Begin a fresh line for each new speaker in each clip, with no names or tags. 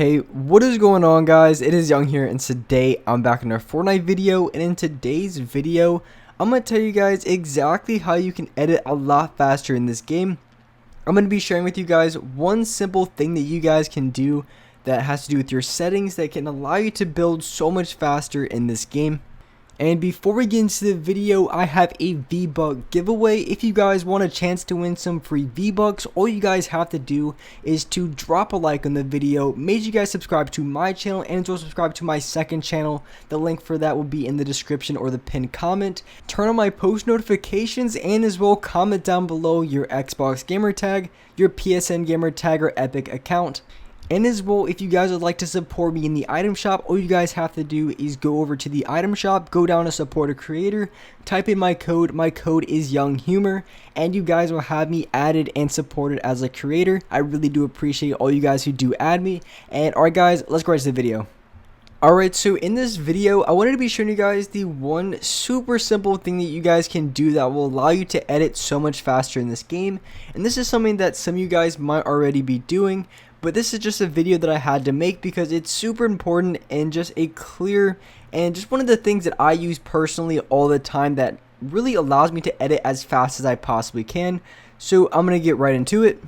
Hey, what is going on, guys? It is Young here, and today I'm back in our Fortnite video, and in today's video I'm going to tell you guys exactly how you can edit a lot faster in this game. I'm going to be sharing with you guys one simple thing that you guys can do that has to do with your settings that can allow you to build so much faster in this game. And before we get into the video, I have a V-Buck giveaway. If you guys want a chance to win some free V-Bucks, all you guys have to do is to drop a like on the video. Make sure you guys subscribe to my channel and as well subscribe to my second channel. The link for that will be in the description or the pinned comment. Turn on my post notifications and as well comment down below your Xbox gamer tag, your PSN gamer tag, or Epic account. And as well, if you guys would like to support me in the item shop, all you guys have to do is go over to the item shop, go down to support a creator, type in my code is Young Humor, and you guys will have me added and supported as a creator. I really do appreciate all you guys who do add me. And alright guys, let's go right to the video. Alright, so in this video, I wanted to be showing you guys the one super simple thing that you guys can do that will allow you to edit so much faster in this game. And this is something that some of you guys might already be doing, but this is just a video that I had to make because it's super important and just a clear and just one of the things that I use personally all the time that really allows me to edit as fast as I possibly can. So I'm going to get right into it.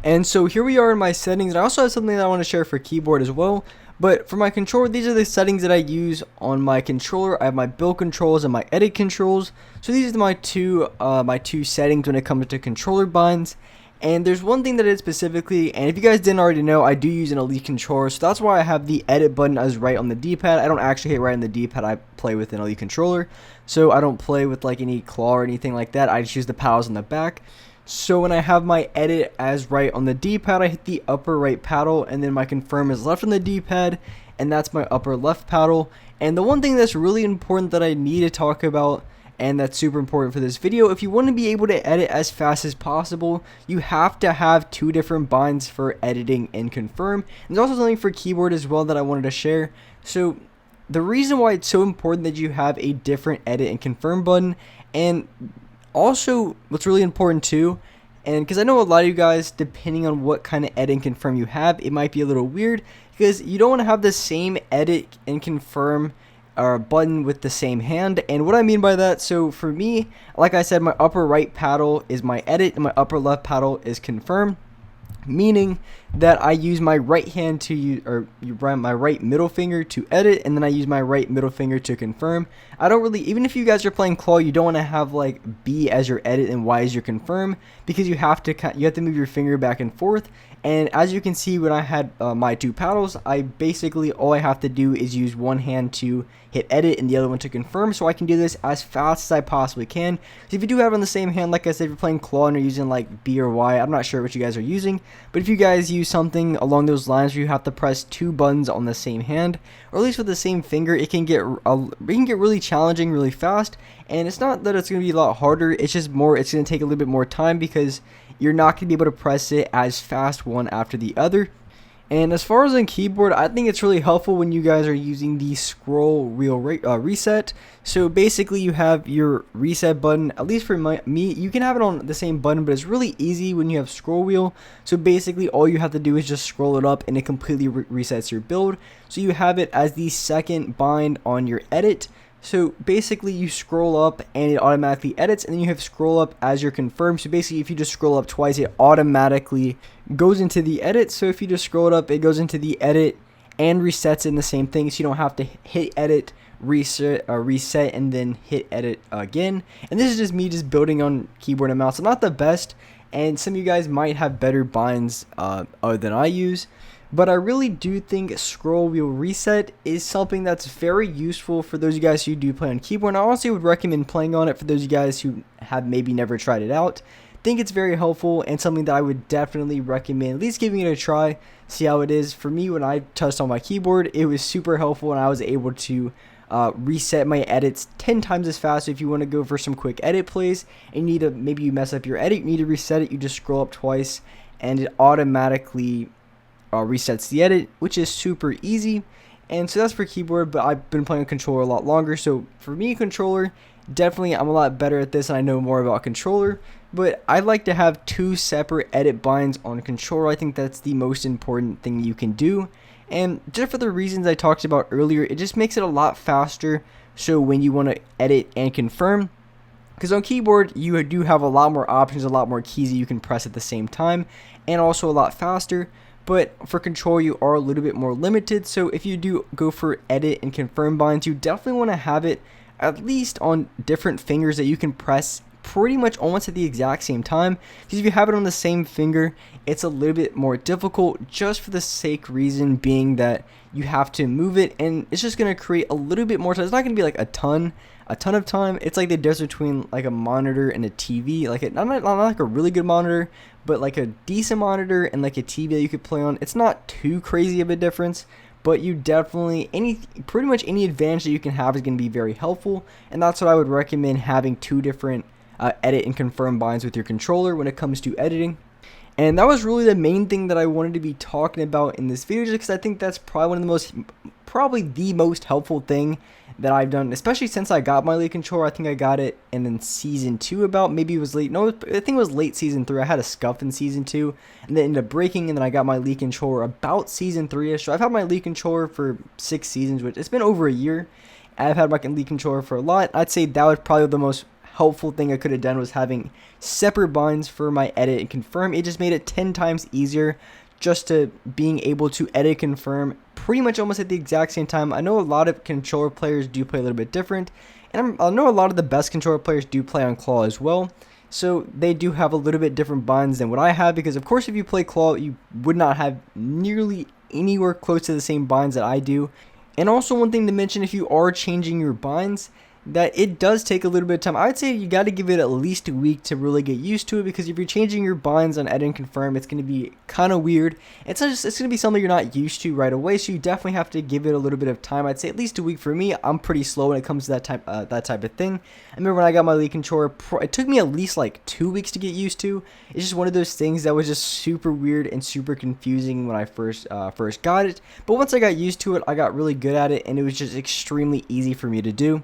And so here we are in my settings, and I also have something that I want to share for keyboard as well. But for my controller, these are the settings that I use on my controller. I have my build controls and my edit controls. So these are my two settings when it comes to controller binds. And there's one thing that I did specifically, and if you guys didn't already know, I do use an Elite controller, so that's why I have the edit button as right on the D-pad. I don't actually hit right on the D-pad, I play with an Elite controller, so I don't play with like any claw or anything like that. I just use the paddles on the back. So when I have my edit as right on the D-pad, I hit the upper right paddle, and then my confirm is left on the D-pad, and that's my upper left paddle. And the one thing that's really important that I need to talk about, and that's super important for this video, if you want to be able to edit as fast as possible, you have to have two different binds for editing and confirm. And there's also something for keyboard as well that I wanted to share. So the reason why it's so important that you have a different edit and confirm button, and also what's really important too, and because I know a lot of you guys, depending on what kind of edit and confirm you have, it might be a little weird because you don't want to have the same edit and confirm button with the same hand. And what I mean by that, so for me, like I said, my upper right paddle is my edit and my upper left paddle is confirm, meaning that I use my right hand to use, or my right middle finger to edit, and then I use my right middle finger to confirm. I don't really, even if you guys are playing claw, you don't want to have like B as your edit and Y as your confirm, because you have to move your finger back and forth. And as you can see, when I had my two paddles, I basically, all I have to do is use one hand to hit edit and the other one to confirm, so I can do this as fast as I possibly can. So if you do have it on the same hand, like I said, if you're playing claw and you're using like B or Y, I'm not sure what you guys are using, but if you guys use something along those lines where you have to press two buttons on the same hand, or at least with the same finger, it can get really challenging really fast. And it's not that it's going to be a lot harder, it's just more, it's going to take a little bit more time because you're not going to be able to press it as fast one after the other. And as far as on keyboard, I think it's really helpful when you guys are using the scroll wheel reset. So basically you have your reset button, at least for me, you can have it on the same button, but it's really easy when you have scroll wheel. So basically all you have to do is just scroll it up and it completely resets your build. So you have it as the second bind on your edit. So basically you scroll up and it automatically edits, and then you have scroll up as your confirm. So basically if you just scroll up twice, it automatically goes into the edit. So if you just scroll it up, it goes into the edit and resets in the same thing, so you don't have to hit edit, reset, and then hit edit again. And this is just me just building on keyboard and mouse. I'm not the best, and some of you guys might have better binds than I use. But I really do think scroll wheel reset is something that's very useful for those of you guys who do play on keyboard. And I also would recommend playing on it for those of you guys who have maybe never tried it out. I think it's very helpful and something that I would definitely recommend at least giving it a try, see how it is. For me, when I touched on my keyboard, it was super helpful and I was able to reset my edits 10 times as fast. So if you want to go for some quick edit plays and you need to, maybe you mess up your edit, you need to reset it, you just scroll up twice and it automatically resets the edit, which is super easy. And so that's for keyboard, but I've been playing a controller a lot longer, so for me, controller, definitely I'm a lot better at this and I know more about controller. But I like to have two separate edit binds on controller. I think that's the most important thing you can do. And just for the reasons I talked about earlier, it just makes it a lot faster. So when you want to edit and confirm, because on keyboard you do have a lot more options, a lot more keys that you can press at the same time, and also a lot faster. But for control, you are a little bit more limited. So if you do go for edit and confirm binds, you definitely want to have it at least on different fingers that you can press pretty much almost at the exact same time. Because if you have it on the same finger, it's a little bit more difficult, just for the sake reason being that you have to move it, and it's just going to create a little bit more time. It's not going to be like a ton of time. It's like the difference between like a monitor and a TV, like not like a really good monitor, but like a decent monitor and like a TV that you could play on. It's not too crazy of a difference, but you definitely, pretty much any advantage that you can have is going to be very helpful. And that's what I would recommend, having two different edit and confirm binds with your controller when it comes to editing. And that was really the main thing that I wanted to be talking about in this video, just because I think that's probably the most helpful thing that I've done, especially since I got my Elite controller. I think I got it in then season 2, about, maybe it was late, no, I think it was late season 3. I had a scuff in season 2 and then ended up breaking, and then I got my Elite controller about season 3ish. So I've had my Elite controller for 6 seasons, which it's been over a year. I've had my Elite controller for a lot. I'd say that was probably the most helpful thing I could have done, was having separate binds for my edit and confirm. It just made it 10 times easier, just to being able to edit confirm pretty much almost at the exact same time. I know a lot of controller players do play a little bit different, and I know a lot of the best controller players do play on claw as well, so they do have a little bit different binds than what I have, because of course if you play claw, you would not have nearly anywhere close to the same binds that I do. And also, one thing to mention, if you are changing your binds, that it does take a little bit of time. I would say you got to give it at least a week to really get used to it, because if you're changing your binds on edit and confirm, it's going to be kind of weird. It's going to be something you're not used to right away, so you definitely have to give it a little bit of time. I'd say at least a week. For me, I'm pretty slow when it comes to that type of thing. I remember when I got my Elite controller, it took me at least like 2 weeks to get used to. It's just one of those things that was just super weird and super confusing when I first got it. But once I got used to it, I got really good at it, and it was just extremely easy for me to do.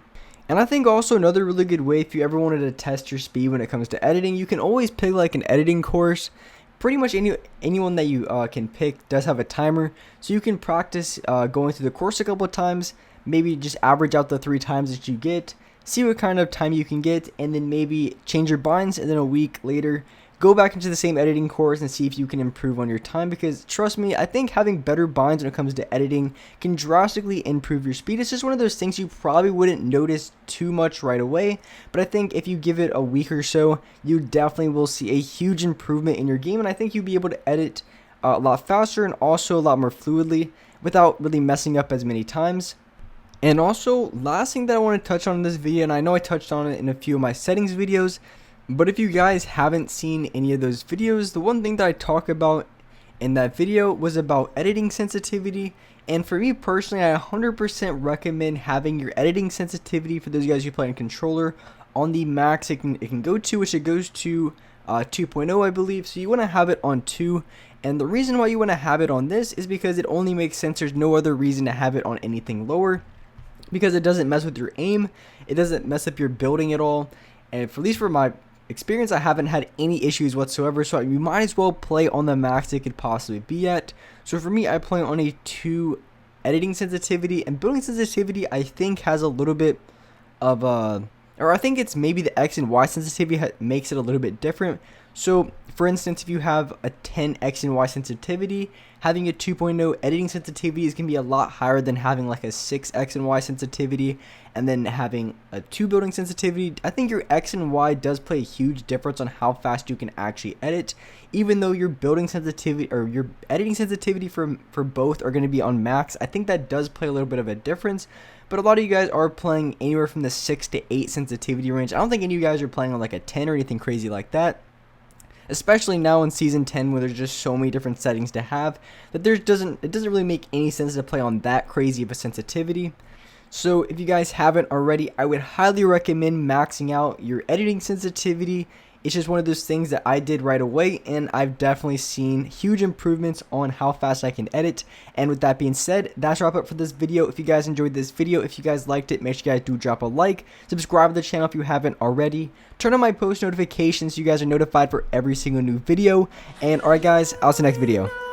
And I think also another really good way, if you ever wanted to test your speed when it comes to editing, you can always pick like an editing course. Pretty much anyone that you can pick does have a timer, so you can practice going through the course a couple of times, maybe just average out the 3 times that you get, see what kind of time you can get, and then maybe change your binds, and then a week later go back into the same editing course and see if you can improve on your time. Because trust me, I think having better binds when it comes to editing can drastically improve your speed. It's just one of those things you probably wouldn't notice too much right away, but I think if you give it a week or so, you definitely will see a huge improvement in your game, and I think you'll be able to edit a lot faster and also a lot more fluidly without really messing up as many times. And also, last thing that I want to touch on in this video, and I know I touched on it in a few of my settings videos, but if you guys haven't seen any of those videos, the one thing that I talk about in that video was about editing sensitivity. And for me personally, I 100% recommend having your editing sensitivity, for those guys who play on controller, on the max it can go to, which it goes to 2.0, I believe. So you want to have it on 2. And the reason why you want to have it on this is because it only makes sense. There's no other reason to have it on anything lower, because it doesn't mess with your aim, it doesn't mess up your building at all. And at least for my experience, I haven't had any issues whatsoever, so you might as well play on the max it could possibly be at. So for me, I play on a 2 editing sensitivity, and building sensitivity I think has a little bit of or I think it's maybe the X and Y sensitivity makes it a little bit different. So for instance, if you have a 10 X and Y sensitivity, having a 2.0 editing sensitivity is going to be a lot higher than having like a 6 X and Y sensitivity and then having a 2 building sensitivity. I think your X and Y does play a huge difference on how fast you can actually edit, even though your building sensitivity or your editing sensitivity for both are going to be on max. I think that does play a little bit of a difference. But a lot of you guys are playing anywhere from the 6 to 8 sensitivity range. I don't think any of you guys are playing on like a 10 or anything crazy like that. Especially now in Season 10, where there's just so many different settings to have, that it doesn't really make any sense to play on that crazy of a sensitivity. So if you guys haven't already, I would highly recommend maxing out your editing sensitivity. It's just one of those things that I did right away, and I've definitely seen huge improvements on how fast I can edit. And with that being said, that's wrap up for this video. If you guys enjoyed this video, if you guys liked it, make sure you guys do drop a like, subscribe to the channel if you haven't already, turn on my post notifications so you guys are notified for every single new video. And alright guys, I'll see you next video.